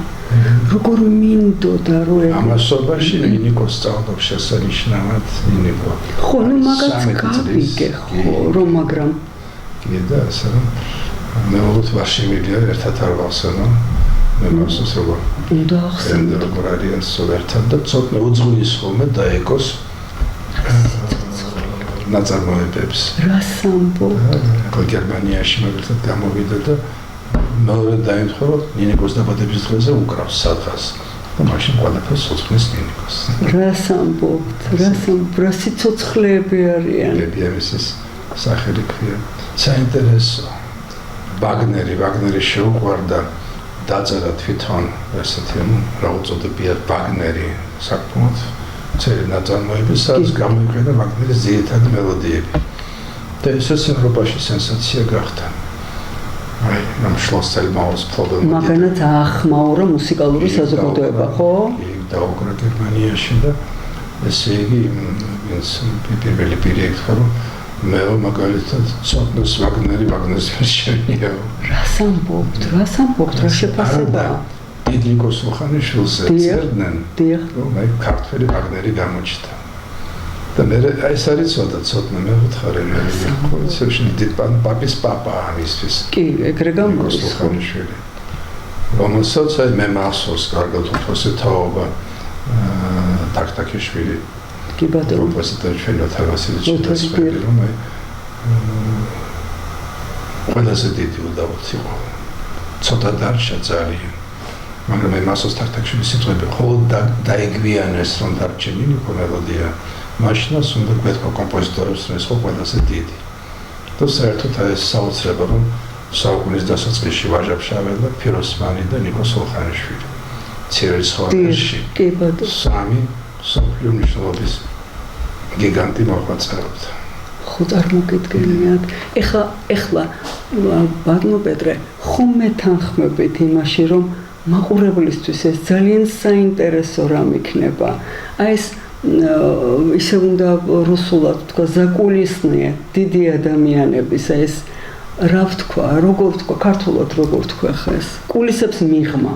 A: როგორ მინდოდა რომ
B: ამასობაში ნინიკოს სწავლობს შესანიშნავად ნინიკო
A: ხო ნუ მაგაც გავიგე ხო რომ მაგრამ
B: კიდე ასე რომ მე ვუთ ვაშიმილია ერთად არ ვახსენო მე მასოს როგორ
A: უნდა ახსენო
B: როგორ არის ერთად და ცოტა უძღვნის ხოლმე დაეკოს ნაწარმოებებს
A: რას ამბობ
B: გერმანიაში მაგალითად გამოვიდა და მეორე დაემთხვა რომ ნინიკოს დაბადების დღეზე უკრავს სადღაც და მაშინ ყველაფერს ცოცხლის ნინიკოს
A: რას ამბობთ რა სიცოცხლეები არიან
B: ბებიამისის სახელი ქვია საინტერესო ვაგნერი შეუყვარდა დაწერა თვითონ ესეთი რა უწოდებია ვაგნერი საკმაოდ წერი ნაწარმოები სადაც გამოიყენა ვაგნერის ძირითადი მელოდიები და ესეც ევროპაში სენსაცია გახდა აი ამ შლოსელმაუს პრობლემა
A: მაგანაც ახმაურა მუსიკალური საზოგადოება ხო
B: დაუკრა გერმანიაში და ესე იგი ვინც პირველი პირი ეკითხა რომ მე მაგალითად ცოტნეს ვაგნერის შენია
A: რას ამბობთ რა შეფასებაა
B: დიდნიკოს უხანიშვილს წერდნენ რომ აი ქართველი ვაგნერი გამოჩნდა და მე ეს არის ცოტნე მე ვთხარი მე ყოველთვის პაპის პაპა ამისთვის
A: კი ეგრე გამოდის
B: უხანიშვილი რომელსაც აი მე მახსოვს კარგად უფროსი თაობა ტაკტაკიშვილი
A: კი ბატონო
B: კომპოზიტორი ჩვენო თავასილიჩის რომ აი ყველაზე დიდი უდავოდ იყო ცოტა დარჩა ძალიან მაგრამ მე მასოს ტაკტაკიშვილის სიტყვები ხოლმე დაეგვიანეს რომ დარჩენილი იყო მელოდია მაშინაც უნდა გვეთქვა კომპოზიტორებს რომ ეს ხო ყველაზე დიდი და საერთოდ ეს საოცრება რომ საუკუნის დასაწყისში ვაჟა-ფშაველა და ფიროსმანი და ნიკო სოლხანიშვილი. ცირელის ხვალში.
A: კი ბატონო.
B: სამი მსოფლიო მნიშვნელობის გიგანტი მოღვაწეობდა.
A: ხო წარმოგიდგენიათ. ეხლა ბატონო პეტრე, ხომ მე თანხმებით იმაში, რომ მაყურებლისთვის ეს ძალიან საინტერესო რამ იქნება. აი ეს ისე უნდა რუსულად თქვა ზაკულისნია დიდი ადამიანების ეს რა ვთქვა, როგორ ვთქვა, ქართულად როგორ ვთქვა ხეს, კულისებს მიღმა.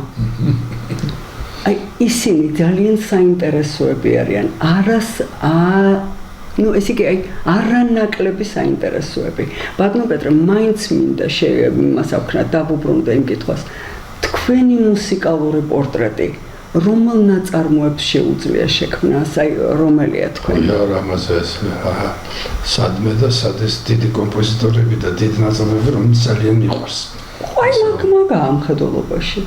A: აი ისინი ძალიან საინტერესოები არიან. ეს იგი აი არანაკლები საინტერესოები. ბატონო პეტრე, მაინც მინდა იმას ავქნათ, დავუბრუნდე იმ კითხვას. თქვენი მუსიკალური პორტრეტი რომელ ნაწარმოებს შეუძლია შექმნას, აი რომელია თქვენი?
B: ამაზე სადმე და სადეს დიდი კომპოზიტორები და დიდი ნაწარმოები, რომელიც ძალიან მიყვარს.
A: ყველა გმაგაა ამ ხედველობაში.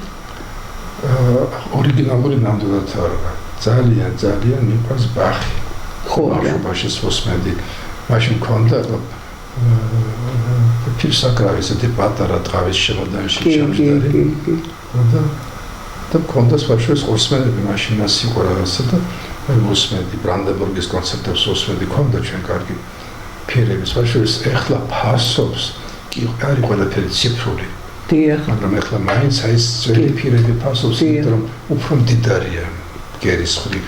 B: ორიგინალური ნამდვილად არა. ძალიან მიყვარს ბახი.
A: ხო,
B: ბავშვობაში მოსმენდი. მაშინ მქონდა ფირსაკრავის ესეთი პატარა ტყავის შემოდანში ჩამჯდარი. და მქონდა სპეციალურს ოსმენები მაშინაც იყო რაღაცა და მოსმენდი ბრანდენბურგის კონცერტებს ოსმენდი ქონდა ჩვენ კარგი ფირების სპეციალურს ეხლა ფასობს კი არის ყველაფერი ციფრული. მაგრამ ეხლა მაინც ეს ძველი ფირები ფასობს, იმიტომ რომ უფრო მდიდარია გერის ხრივ.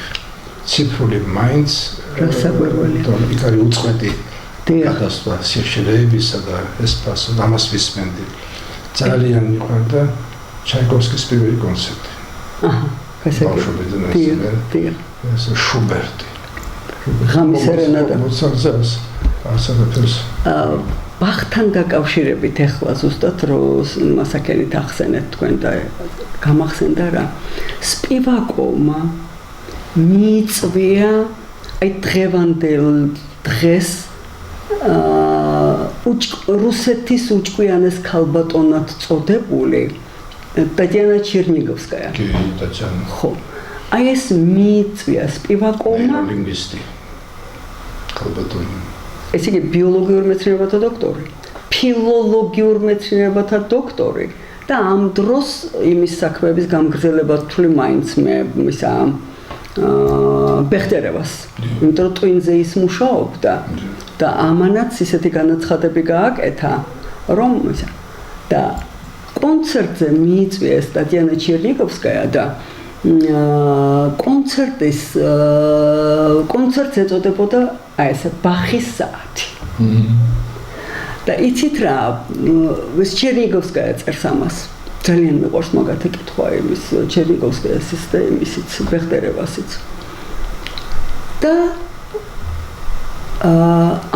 B: ციფრული მაინც
A: რასაკვირველია.
B: იქ არის უწყვეტი გადასვლა სიხშირეებისა და ეს ფასო ამას ვისმენდი. ძალიან მიყვარდა ჩაიკოვსკის პირველი კონცერტი. ბავშვობიდან ეს შუბერტი.
A: ღამის სერენადა.
B: მოцарცავს ასაკეთებს.
A: ბახთან დაკავშირებით ეხლა ზუსტად რომ მასაკენით ახსენეთ თქვენ და გამახსენდა რა. სპივაკოვმა მიიწვია აი დღევანდელ დღეს რუსეთის უჭკვიანეს ქალბატონად წოდებული ტატიანა ჩერნიგოვსკაია.
B: კი, ტატიანა.
A: ხო. აი ეს მიიწვია სპივაკოვმა
B: ლინგვისტი. ქალბატონი.
A: ეს იგი ბიოლოგიურ მეცნიერებათა დოქტორი, ფილოლოგიურ მეცნიერებათა დოქტორი და ამ დროს იმის საქმეების გამგრძელება თვლი მაინც მე ისა ბეხტერევას. იმიტომ რომ ტვინზე ის მუშაობდა და ამანაც ისეთი განაცხადები გააკეთა, რომ და კონცერტზე მიიწვია ეს ტატიანა ჩერნიგოვსკაია და კონცერტს ეწოდებოდა აი ესე ბახის საათი. და იცით რა, ეს ჩერნიგოვსკაია წერს ამას. ძალიან მიყვარს მაგათი კითხვა იმის ჩერნიგოვსკაიასის და იმისიც ბეხტერევასიც. და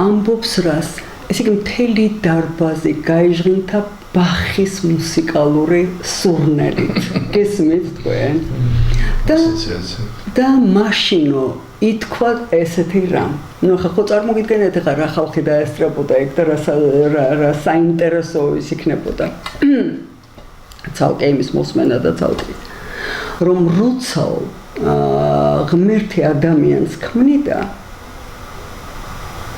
A: ამბობს რას, ესე იგი მთელი დარბაზი გაიჟღინთა ბახის მუსიკალური სურნელით. გესმით თქვენ? და მაშინო ითქვა ესეთი რამ. ნუ ხო წარმოგიდგენთ ახლა რა ხალხი დაესწრებოდა ეგ და რა საინტერესო ის იქნებოდა. ცალკე იმის მოსმენა და ცალკე რომ როცა ღმერთი ადამიანს ქმნიდა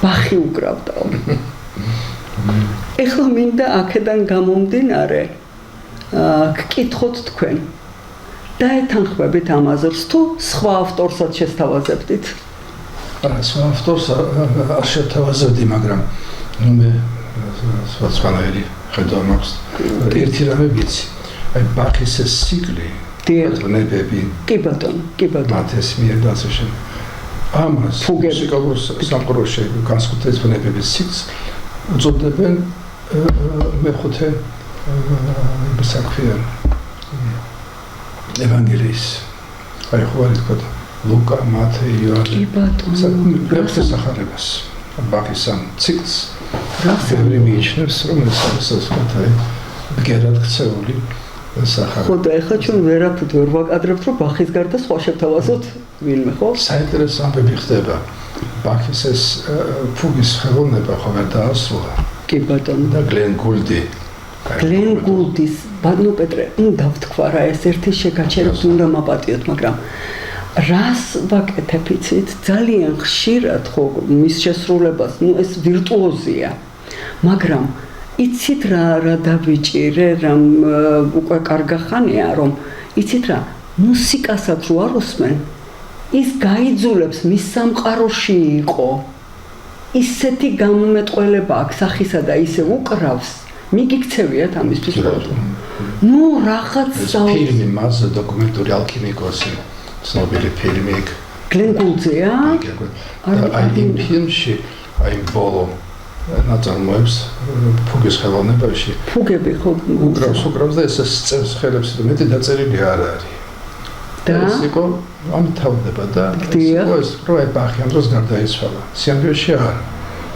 A: ბახი უკრავდაო. ეხლა მინდა აქედან გამომდინარე გკითხოთ თქვენ დაეთანხმებით ამ აზრს თუ სხვა ავტორსაც შესთავაზებდით?
B: სხვა ავტორს არ შევთავაზებდი, მაგრამ ნუ მე სხვანაირი ხედვა მაქვს. ერთი რამე ვიცი. აი ბახის ეს ციკლი, ნებები.
A: კი ბატონო.
B: მათ ეს მიერ დაწესენ. ამას მუსიკალურ სამყაროში განსხვავების ნებების ციკლს უწოდებენ მეხუთე საქმიან ევანგელიის. აი ხო არის თქვა ლუკა, მათეი, იოანე.
A: კი ბატონო.
B: მეხუთე სახარებას. ბახის ამ ციკლს ბევრი მიიჩნევს, რომ ეს არის თქვა ბგერად ქცეული სახარება.
A: ხო და ეხლა ჩვენ ვერაფრით ვერ ვაკადრებთ, რომ ბახის გარდა სხვა შევთავაზოთ ვინმე, ხო?
B: საინტერესო ამბები ხდება. ბახის ეს ფუგის ხელოვნება ხო ვერ დაასრულა.
A: კი ბატონო.
B: და გლენ
A: გულდის ბატონო პეტრე, ნუ დავთქვა რა ეს ერთი შეგაჩერებთ უნდა მაპატიოთ, მაგრამ რას ვაკეთებ იცით? ძალიან ხშირად ხო მის შესრულებას, ნუ ეს ვირტუოზია. მაგრამ იცით რა დავიჭირე, რამ უკვე კარგა ხანია, რომ იცით რა, მუსიკასაც რო არ უსმენ, ის გაიძულებს მის სამყაროში იყო. ისეთი გამომეტყველება აქვს სახისა და ისე უკრავს, მიგიქცევიათ ამისთვის ყოველდღე. ნუ რაღაც
B: ფილმი მასზე დოკუმენტური ალქიმიკოსი, ცნობილი ფილმი იქ.
A: გლენ გულძეა?
B: აი იმ ფილმში, აი ბოლო ნაწარმოებს ფუგის ხელოვნებაში.
A: ფუგები ხო
B: უკრავს და ეს წევს ხელებს და მეტი დაწერილი არ არის. და ეს იყო ამთავრდება და ეს რო ეპარქი ამ დროს გარდაიცვალა. სიამბიოში არ.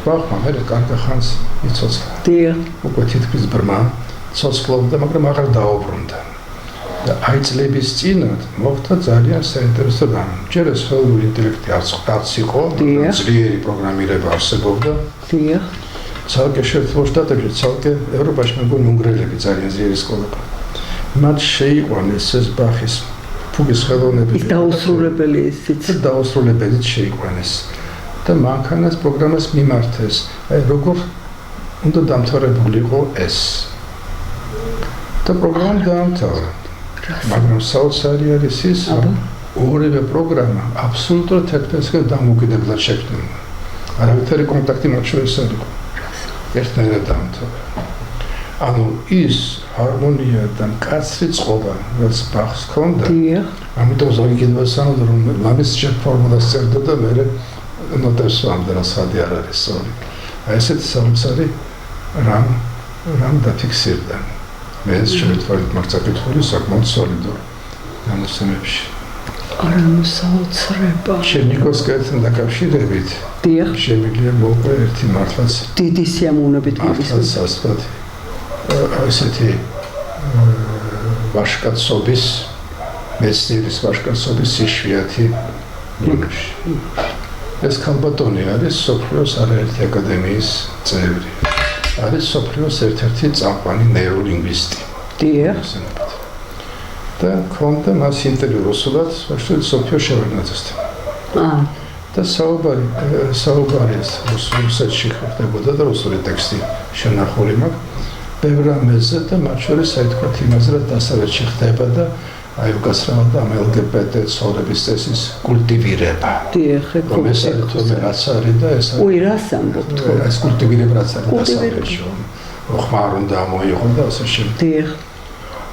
B: ბახმა მე კარგა ხანს იცოცხლა.
A: დიახ.
B: უკვე თითქმის ბრმა ცოცხლობდა, მაგრამ აღარ დაუბრუნდა. და აი წლების წინათ მოხდა ძალიან საინტერესო რამ. ჯერ ეს ხელოვნური ინტელექტი არც იყო, ძლიერი პროგრამირება არსებობდა.
A: დიახ.
B: ცალკე შეერთებულ შტატებში, ცალკე ევროპაში მეგონი უნგრელები ძალიან ძლიერი სკოლა. მათ შეიყვანეს ეს ბახის ფუგის ხელოვნები.
A: ის დაუსრულებელი ისიც.
B: დაუსრულებელიც შეიყვანეს. და მანქანას პროგრამას მიმართეს. აი როგორ უნდა დამთავრებულიყო ეს. და პროგრამა დაამთავრა. მაგრამ საოცარი არის ის, რომ ორივე პროგრამა აბსოლუტურად ერთმანეთისგან დამოუკიდებლად შექმნილია. არავითარი კონტაქტი მათ შორის არ იყო. ერთნაირად დაამთავრა. ანუ ის ჰარმონია და მკაცრი წყობა, რაც ბახს ჰქონდა, ამიტომ ზოგი კიდევ სანამ რომ ლამის ჯერ ფორმულას წერდა და მე ნოტებს ამდენად სადი არ არის სწორი. აი ესეთი საოცარი რამ დაფიქსირდა. მე ეს შევეთვალეთ მარცაკითხული საკმაოდ სოლიდური გამოცემებში.
A: არა მოსაოცრება.
B: შენიკოვსკაიასთან დაკავშირებით შემიძლია მოვყვე ერთი მართლაც
A: დიდი სიამოვნებით
B: მართლაც სასწრაფო ესეთი ვაშკაცობის მეცნიერის ვაშკაცობის იშვიათი ნიმუში. ეს ქალბატონი არის სოფლიოს არაერთი აკადემიის წევრი. არის სოფლიოს ერთ-ერთი წამყვანი ნეიროლინგვისტი.
A: დიახ.
B: და ქონდა მას ინტერვიუ რუსულად, ვაშკაცი სოფიო შევარდნაძესთან. და საუბარი რუსეთში ხდებოდა და რუსული ტექსტი შენახული მაქვს. ბევრ რამეზე და მათ შორის საერთოდ იმაზე, რომ დასავლეთში ხდება და აი უკასრავად ამ LGBT ცხოვრების წესის კულტივირება.
A: დიახ,
B: რომ ეს არის თორემ რაც არის და ეს
A: უი რას ამბობთ?
B: ეს კულტივირება რაც არის დასავლეთში. ხმარ უნდა მოიღო და ასე შემდეგ.
A: დიახ.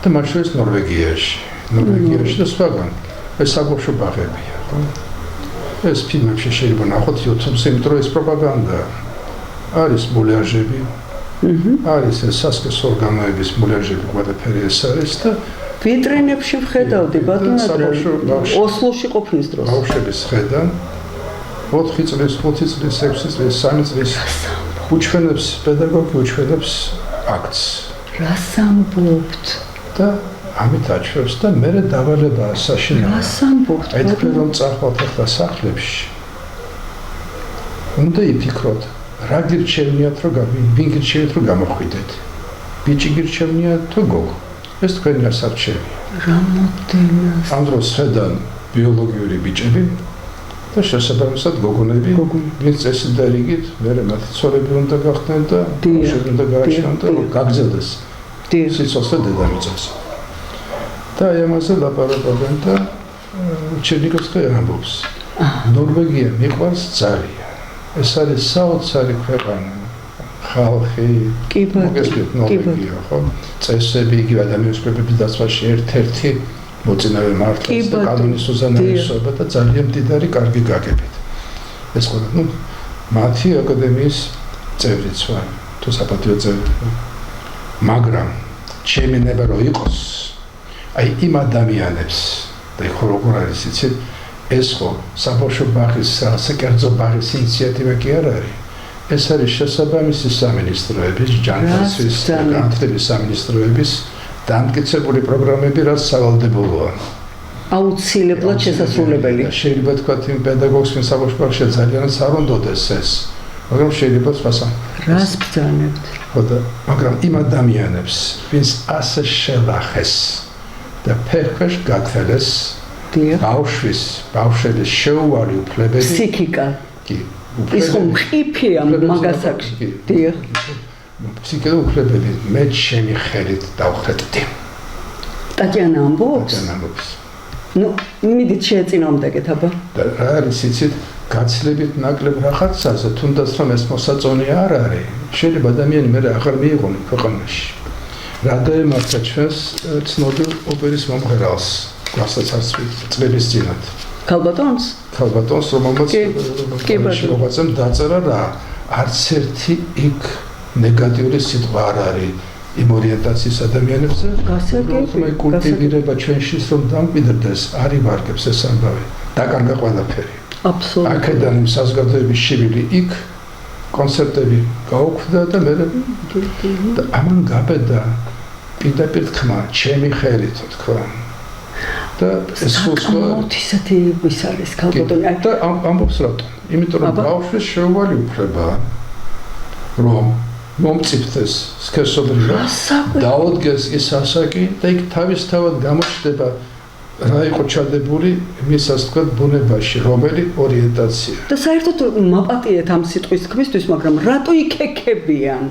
B: და მათ შორის ნორვეგიაში და სხვაგან ეს საბავშვო ბაღებია. ეს ფილმებში შეიძლება ნახოთ YouTube-ზე, იმიტომ რომ ეს პროპაგანდა არის მულიაჟები. არის ეს სასქეს ორგანოების მულიაჟები ყველაფერი ეს არის და
A: ვიტრინებში ვხედავდი ბატონო ოსლოში ყოფნის დროს.
B: ბავშვების ხედან 4 წლის, 5 წლის, 6 წლის, 3 წლის უჩვენებს პედაგოგი უჩვენებს აქტს.
A: რას ამბობთ?
B: და ამით აჩვევს და მე დავალება საშინაო.
A: რას ამბობთ?
B: აი თქვენ რომ წახვალთ ახლა სახლებში. უნდა იფიქროთ რა გირჩევნიათ რომ ვინ გირჩევით რომ გამოხვიდეთ. ბიჭი გირჩევნიათ თუ გოგო. ეს თქვენი ასარჩევია.
A: რამოდენას
B: ამ დროს ხედან ბიოლოგიური ბიჭები და შესაბამისად გოგონები, ვინც წესი და რიგით, მერე მათი ცოლები უნდა გახდნენ და ბავშვები უნდა გააჩნდნენ და გაგზელდეს. სიცოცხლე დედამიწაზე. და ამაზე ლაპარაკობენ და ჩერნიკოვსკაია ამბობს. ნორვეგია მიყვარს ძალიან. ეს არის საოცარი ქვეყანა. ხალხი, მოგესმით ნორვეგია, ხო? წესები, იგივე ადამიანის უფლებების დაცვაში ერთ-ერთი მოწინავე მართლაც და კანონის უზენაესობა და ძალიან მდიდარი კარგი გაგებით. ეს ყველა, მათი აკადემიის წევრიც ვარ, თუ საპატიო წევრი. მაგრამ ჩემი ნება რო იყოს, აი იმ ადამიანებს და ხო როგორ არის იცით, ეს ხო საბავშვო ბაღის, საკერძო ბაღის ინიციატივა კი არ არის. ეს არის შესაბამისი სამინისტროების, ჯანდაცვის და განათლების სამინისტროების დამტკიცებული პროგრამები, რაც სავალდებულოა.
A: აუცილებლად შესაძლებელია.
B: შეიძლება თქვა იმ პედაგოგს, ვინც საბავშვო ბაღში ძალიანაც არ უნდადეს ეს, მაგრამ შეიძლება სხვასა.
A: რას ბრძანებთ?
B: მაგრამ იმ ადამიანებს, ვინც ასე შელახეს და ფერქვეშ გათელეს ბავშვების შეუვალი უფლებები.
A: ფსიქიკა.
B: კი.
A: ის ხომ ხიფია მაგასაკში. დიახ.
B: ფსიქიკურ უფლებები მე ჩემი ხელით დავხეტდი.
A: ტატიანა ამბობს? ნუ მიდით შეეწინააღმდეგეთ აბა.
B: და რა არის იცით გაცილებით ნაკლებ რაღაცაზე თუნდაც რომ ეს მოსაწონი არ არის შეიძლება ადამიანი მე აღარ მიიღონ ქვეყანაში რა დაემართა ჩვენს ცნობილ ოპერის მომღერალს გვასაც არც წლების წინათ ქალბატონს რომელმაც მოგვაწემ დაწერა რა არც ერთი იქ ნეგატიური სიტყვა არ არის იმ ორიენტაციის ადამიანებზე რომ კულტივირება ჩვენში რომ დამკვიდრდეს არ ივარგებს ეს ამბავი დაკარგა ყველაფერი
A: აბსოლუტურად
B: აქედან იმ საზოგადოების შიბილი იქ კონცერტები გაუქმდა და მე ამან გაბედა პირდაპირ თქმა ჩემი ხელით თქვა და ეს
A: ისეთი ის არის ქალბატონი
B: და ამბობს რატომ იმიტომ რომ ბავშვის შეუვალი უფლება რომ მომწიფდეს სქესობრივად დაუდგეს ის ასაკი და იქ თავისთავად გამოჩნდება რა იყო ჩადებული მის ასე ვთქვათ ბუნებაში რომელი ორიენტაცია
A: და საერთოდ მაპატიეთ ამ სიტყვის თქმისთვის მაგრამ რატო იქეკებიან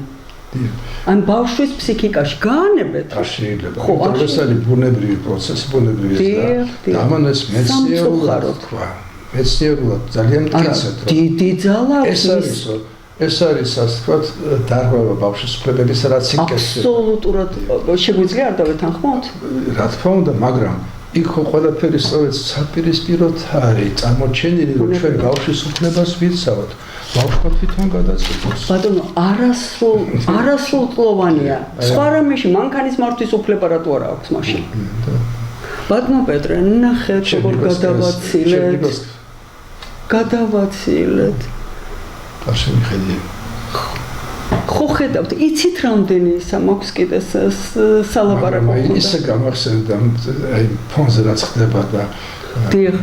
A: ან ბავშვის ფსიქიკაში გაანებეთ
B: არ შეიძლება იმიტომ რომ ეს არის ბუნებრივი პროცესი ბუნებრივი და ამან ეს მეცნიერულად თქვა მეცნიერულად ძალიან მტკიცედ
A: დიდი ძალა
B: ეს არის ასე ვთქვათ დარღვევა ბავშვის უფლებების რაც იქეს
A: აბსოლუტურად შეგვიძლია არ დავეთანხმოთ
B: რა თქმა უნდა მაგრამ იქ ყველაფერი სწორედ საპირისპიროდ არის წარმოჩენილი რომ ჩვენ ბავშვის უფლებას ვიცავთ ბავშვმა თვითონ გადაწყვეტს
A: ბატონო არასრულწლოვანია სხვა რამეში მანქანის მართვის უფლება რატო არ აქვს მაშინ ბატონო პეტრე ნახეთ როგორ გადავაცილეთ
B: არ შემიხედი
A: ხო ხედავთ იცით რამდენი ისა მაქვს კიდე სალაპარაკო
B: ისე გამახსენდა აი ფონზე რაც ხდება და
A: დიახ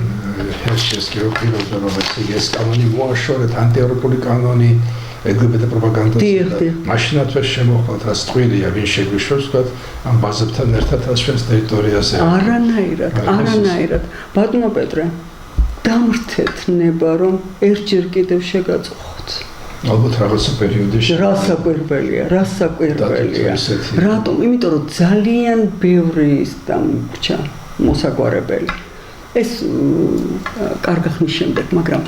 B: ჰერშესკი როკილობდა რომ ეს კანონი მოაშორეთ ანტიევროპული კანონი LGBT პროპაგანდას მაშინაც ვერ შემოხვალთ რა სწვილია ვინ შეგვიშვებს ვთქვათ ამ ბაზებთან ერთად ჩვენს ტერიტორიაზე
A: არანაირად ბატონო პეტრე დამრთეთ ნება რომ ერთჯერ კიდევ შეგაწუხოთ
B: ალბათ რაღაცა პერიოდში
A: რასაკვირველია რატომ იმიტომ რომ ძალიან ბევრი ის დამრჩა მოსაგვარებელი ეს კარგი ხნის შემდეგ მაგრამ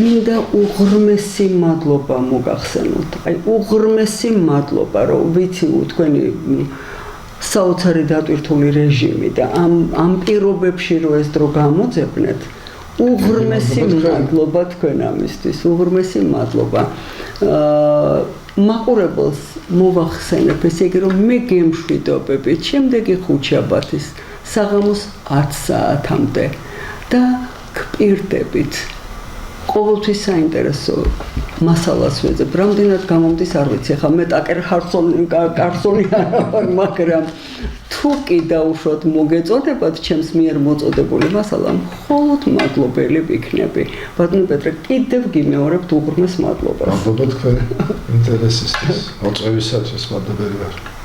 A: მინდა უღრმესი მადლობა მოგახსენოთ აი უღრმესი მადლობა რომ ვიცი თქვენი საოცარი დატვირთული რეჟიმი და ამ პირობებში რომ ეს დრო გამოძებნეთ უღრმესი მადლობა თქვენ ამისთვის უღრმესი მადლობა მაყურებელს მოვახსენებ ესე იგი რომ მე გემშვიდობებით შემდეგი ხუთშაბათის საღამოს 10 საათამდე და გპირდებით ყოველთვის საინტერესო მასალას ვეძებ რამდენად გამომდის არ ვიცი ახლა მე ტაკერ კარსონი არ მაგრამ თუ კი დაუშვათ მოგეწოდებათ ჩემს მიერ მოწოდებული მასალა მხოლოდ მადლობელი ვიქნები ბატონო პეტრე კიდევ გიმეორებთ უღრმეს მადლობას
B: მადლობა თქვენ ინტერესისთვის მოწვევისათვის მადლობელი ვარ